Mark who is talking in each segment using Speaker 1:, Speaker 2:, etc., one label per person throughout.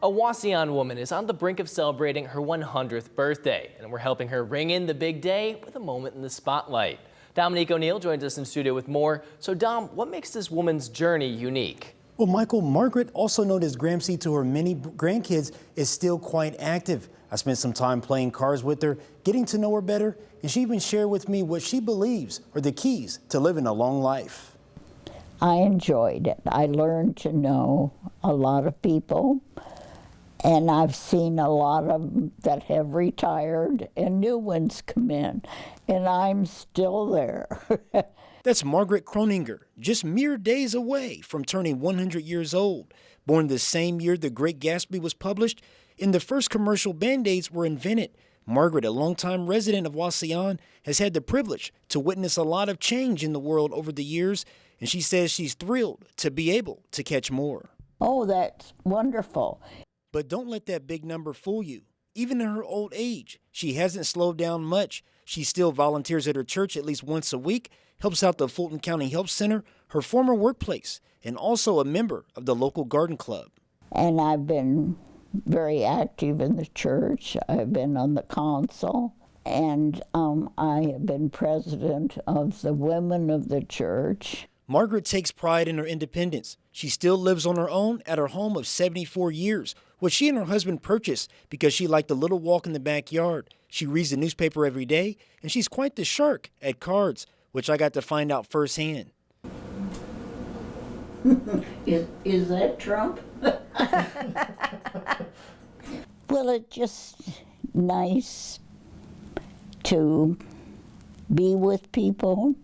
Speaker 1: A Wauseon woman is on the brink of celebrating her 100th birthday, and we're helping her ring in the big day with a moment in the spotlight. Dominique O'Neill joins us in studio with more. So Dom, what makes this woman's journey unique?
Speaker 2: Well, Michael, Margaret, also known as Gramsci to her many grandkids, is still quite active. I spent some time playing cards with her, getting to know her better, and she even shared with me what she believes are the keys to living a long life.
Speaker 3: I enjoyed it. I learned to know a lot of people, and I've seen a lot of them that have retired and new ones come in, and I'm still there.
Speaker 2: That's Margaret Croninger, just mere days away from turning 100 years old. Born the same year The Great Gatsby was published and the first commercial Band-Aids were invented. Margaret, a longtime resident of Wauseon, has had the privilege to witness a lot of change in the world over the years, and she says she's thrilled to be able to catch more.
Speaker 3: Oh, that's wonderful.
Speaker 2: But don't let that big number fool you. Even in her old age, she hasn't slowed down much. She still volunteers at her church at least once a week, helps out the Fulton County Health Center, her former workplace, and also a member of the local garden club.
Speaker 3: And I've been very active in the church. I've been on the council, and I have been president of the women of the church.
Speaker 2: Margaret takes pride in her independence. She still lives on her own at her home of 74 years, which she and her husband purchased because she liked a little walk in the backyard. She reads the newspaper every day, and she's quite the shark at cards, which I got to find out firsthand.
Speaker 3: Is that Trump? Well, it's just nice to be with people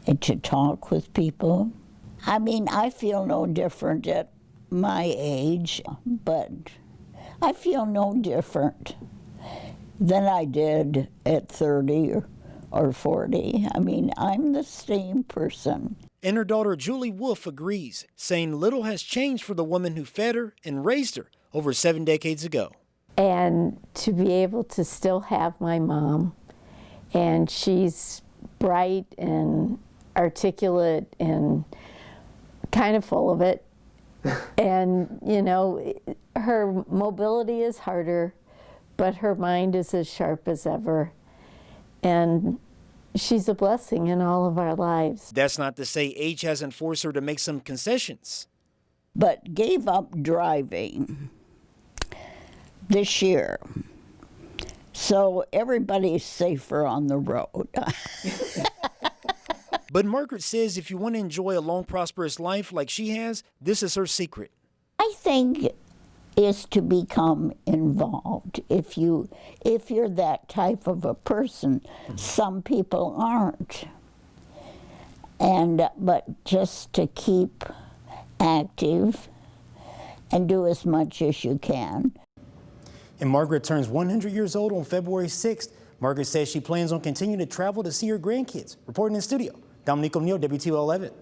Speaker 3: and to talk with people. I mean, I feel no different at my age, but I feel no different than I did at 30 or 40. I mean, I'm the same person.
Speaker 2: And her daughter Julie Wolf agrees, saying little has changed for the woman who fed her and raised her over 7 decades ago.
Speaker 4: And to be able to still have my mom, and she's bright and articulate and kind of full of it. And, you know, her mobility is harder, but her mind is as sharp as ever. And she's a blessing in all of our lives.
Speaker 2: That's not to say age hasn't forced her to make some concessions.
Speaker 3: But gave up driving this year, so everybody's safer on the road.
Speaker 2: But Margaret says if you want to enjoy a long, prosperous life like she has, this is her secret.
Speaker 3: I think is to become involved. If you're that type of a person, some people aren't. But just to keep active and do as much as you can.
Speaker 2: And Margaret turns 100 years old on February 6th. Margaret says she plans on continuing to travel to see her grandkids. Reporting in studio, Dominique O'Neill, WTO 11.